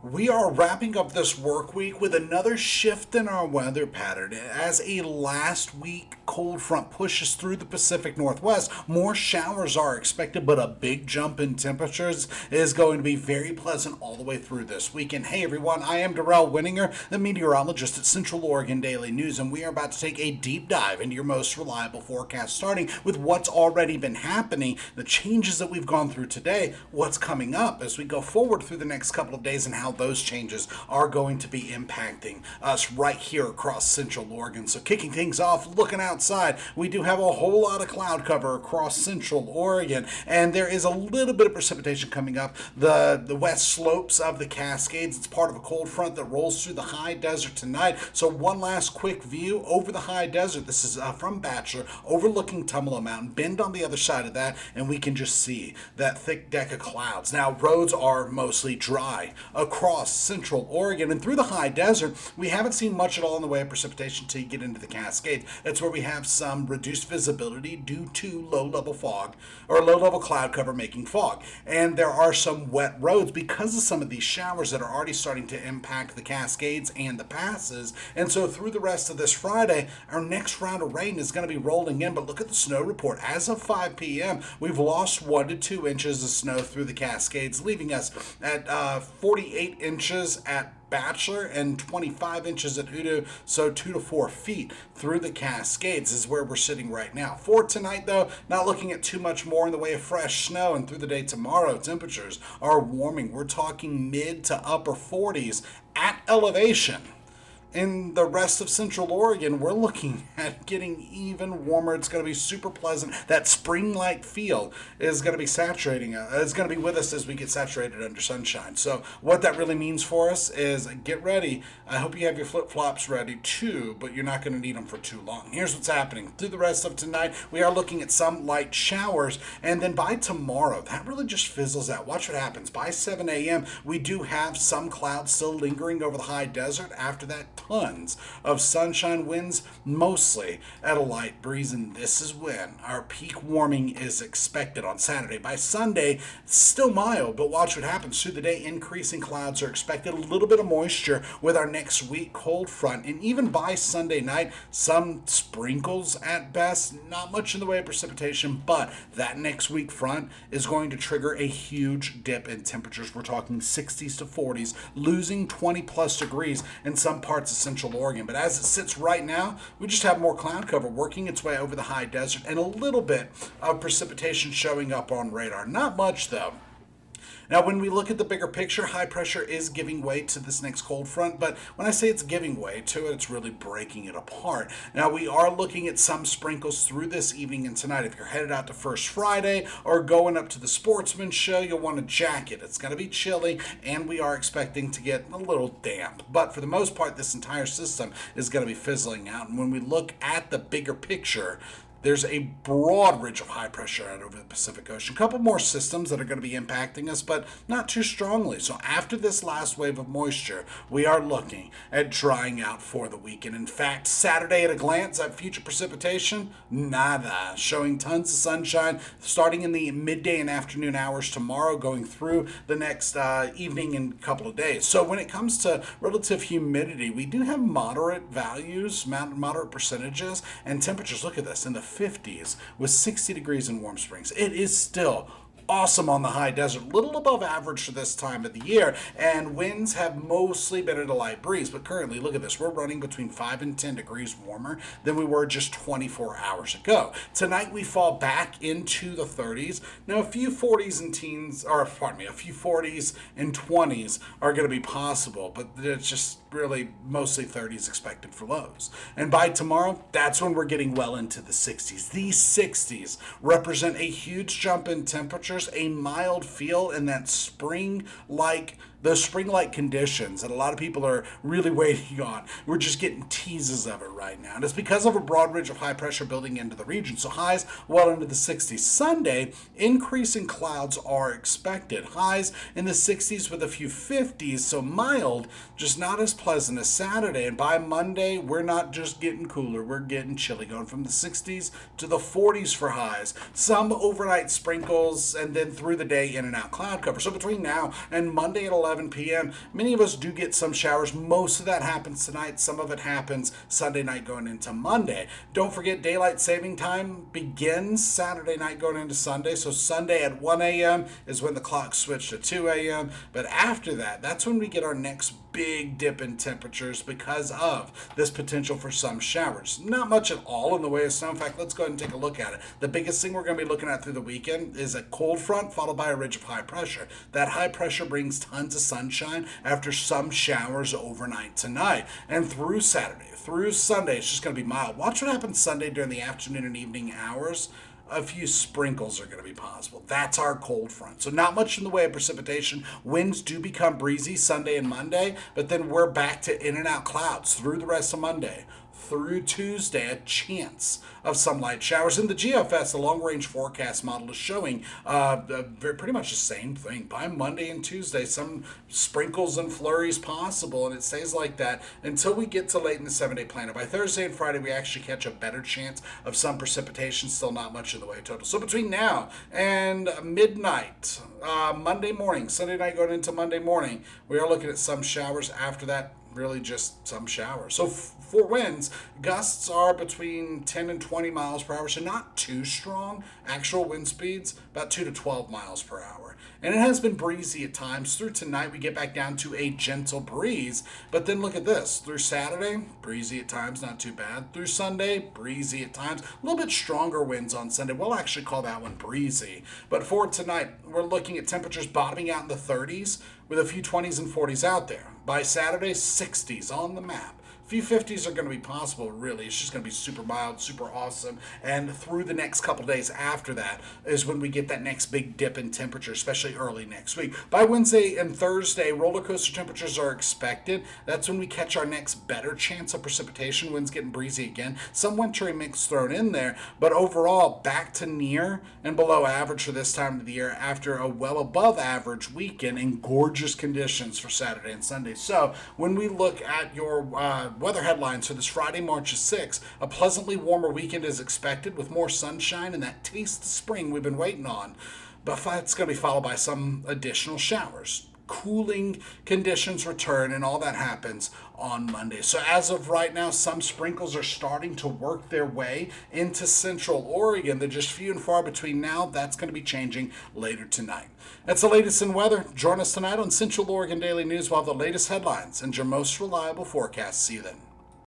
We are wrapping up this work week with another shift in our weather pattern. As a last week cold front pushes through the Pacific Northwest, more showers are expected, but a big jump in temperatures is going to be very pleasant all the way through this weekend. Hey everyone, I am Darrell Winninger, the meteorologist at Central Oregon Daily News, and we are about to take a deep dive into your most reliable forecast, starting with what's already been happening, the changes that we've gone through today, what's coming up as we go forward through the next couple of days, and how those changes are going to be impacting us right here across Central Oregon. So kicking things off, looking outside, we do have a whole lot of cloud cover across Central Oregon, and there is a little bit of precipitation coming up the west slopes of the Cascades. It's part of a cold front that rolls through the high desert tonight. So one last quick view over the high desert. This is from Bachelor, overlooking Tumalo Mountain. Bend on the other side of that, and we can just see that thick deck of clouds. Now, roads are mostly dry across Central Oregon, and through the high desert, we haven't seen much at all in the way of precipitation until you get into the Cascades. That's where we have some reduced visibility due to low-level fog, or low-level cloud cover making fog. And there are some wet roads because of some of these showers that are already starting to impact the Cascades and the passes. And so through the rest of this Friday, our next round of rain is going to be rolling in. But look at the snow report. As of 5 p.m., we've lost 1 to 2 inches of snow through the Cascades, leaving us at 48 inches at Bachelor and 25 inches at Hoodoo, so 2 to 4 feet through the Cascades is where we're sitting right now. For tonight, though, not looking at too much more in the way of fresh snow, and through the day tomorrow, temperatures are warming. We're talking mid to upper 40s at elevation. In the rest of Central Oregon, we're looking at getting even warmer. It's going to be super pleasant. That spring-like feel is going to be saturating. It's going to be with us as we get saturated under sunshine. So what that really means for us is get ready. I hope you have your flip-flops ready too, but you're not going to need them for too long. Here's what's happening. Through the rest of tonight, we are looking at some light showers, and then by tomorrow, that really just fizzles out. Watch what happens. By 7 a.m., we do have some clouds still lingering over the high desert. After that, tons of sunshine, winds mostly at a light breeze, and this is when our peak warming is expected on Saturday. By Sunday, it's still mild, but watch what happens through the day. Increasing clouds are expected, a little bit of moisture with our next week cold front, and even by Sunday night, some sprinkles at best, not much in the way of precipitation, but that next week front is going to trigger a huge dip in temperatures. We're talking 60s to 40s, losing 20 plus degrees in some parts of Central Oregon. But as it sits right now, we just have more cloud cover working its way over the high desert, and a little bit of precipitation showing up on radar. Not much though. Now, when we look at the bigger picture, high pressure is giving way to this next cold front, but when I say it's giving way to it, it's really breaking it apart. Now, we are looking at some sprinkles through this evening and tonight. If you're headed out to First Friday or going up to the Sportsman Show, you'll want a jacket. It's going to be chilly, and we are expecting to get a little damp. But for the most part, this entire system is going to be fizzling out. And when we look at the bigger picture, there's a broad ridge of high pressure out over the Pacific Ocean. A couple more systems that are going to be impacting us, but not too strongly. So after this last wave of moisture, we are looking at drying out for the weekend. In fact, Saturday at a glance at future precipitation, nada. Showing tons of sunshine starting in the midday and afternoon hours tomorrow, going through the next evening and couple of days. So when it comes to relative humidity, we do have moderate values, moderate percentages, and temperatures. Look at this, in the 50s with 60 degrees in Warm Springs. It is still awesome on the high desert, little above average for this time of the year, and winds have mostly been at a light breeze. But currently, look at this, we're running between 5 and 10 degrees warmer than we were just 24 hours ago. Tonight we fall back into the 30s. Now a few 40s and teens, or pardon me, a few 40s and 20s are going to be possible, but it's just really mostly 30s expected for lows. And by tomorrow, that's when we're getting well into the 60s. These 60s represent a huge jump in temperatures, a mild feel, and that spring-like those spring-like conditions that a lot of people are really waiting on. We're just getting teases of it right now. And it's because of a broad ridge of high pressure building into the region. So highs well into the 60s. Sunday, increasing clouds are expected. Highs in the 60s with a few 50s. So mild, just not as pleasant as Saturday. And by Monday, we're not just getting cooler. We're getting chilly, going from the 60s to the 40s for highs. Some overnight sprinkles, and then through the day, in and out cloud cover. So between now and Monday at 11 11 p.m. Many of us do get some showers. Most of that happens tonight. Some of it happens Sunday night going into Monday. Don't forget, daylight saving time begins Saturday night going into Sunday. So Sunday at 1 a.m. is when the clock switched to 2 a.m. But after that, that's when we get our next big dip in temperatures because of this potential for some showers. Not much at all in the way of snow. In fact, let's go ahead and take a look at it. The biggest thing we're going to be looking at through the weekend is a cold front followed by a ridge of high pressure. That high pressure brings tons of sunshine after some showers overnight tonight. And through Saturday, through Sunday, it's just going to be mild. Watch what happens Sunday during the afternoon and evening hours. A few sprinkles are going to be possible. That's our cold front. So not much in the way of precipitation. Winds do become breezy Sunday and Monday, but then we're back to in and out clouds through the rest of Monday. Through Tuesday, a chance of some light showers. In the GFS, the long-range forecast model is showing pretty much the same thing. By Monday and Tuesday, some sprinkles and flurries possible, and it stays like that until we get to late in the 7-day planner. By Thursday and Friday, we actually catch a better chance of some precipitation, still not much in the way of total. So between now and midnight, Monday morning, Sunday night going into Monday morning, we are looking at some showers. After that, really just some showers. So for winds, gusts are between 10 and 20 miles per hour, so not too strong. Actual wind speeds, about 2 to 12 miles per hour. And it has been breezy at times. Through tonight, we get back down to a gentle breeze. But then look at this. Through Saturday, breezy at times, not too bad. Through Sunday, breezy at times. A little bit stronger winds on Sunday. We'll actually call that one breezy. But for tonight, we're looking at temperatures bottoming out in the 30s with a few 20s and 40s out there. By Saturday, 60s on the map. A few 50s are going to be possible, really. It's just going to be super mild, super awesome. And through the next couple days after that is when we get that next big dip in temperature, especially early next week. By Wednesday and Thursday, roller coaster temperatures are expected. That's when we catch our next better chance of precipitation. Winds getting breezy again. Some wintry mix thrown in there. But overall, back to near and below average for this time of the year after a well above average weekend in gorgeous conditions for Saturday and Sunday. So when we look at your weather headlines for this Friday, March 6th, a pleasantly warmer weekend is expected with more sunshine and that taste of spring we've been waiting on. But it's going to be followed by some additional showers. Cooling conditions return and all that happens on Monday. So as of right now, some sprinkles are starting to work their way into central Oregon. They're just few and far between now. That's going to be changing later tonight. That's the latest in weather. Join us tonight on Central Oregon Daily News. We'll have the latest headlines and your most reliable forecast. See you then.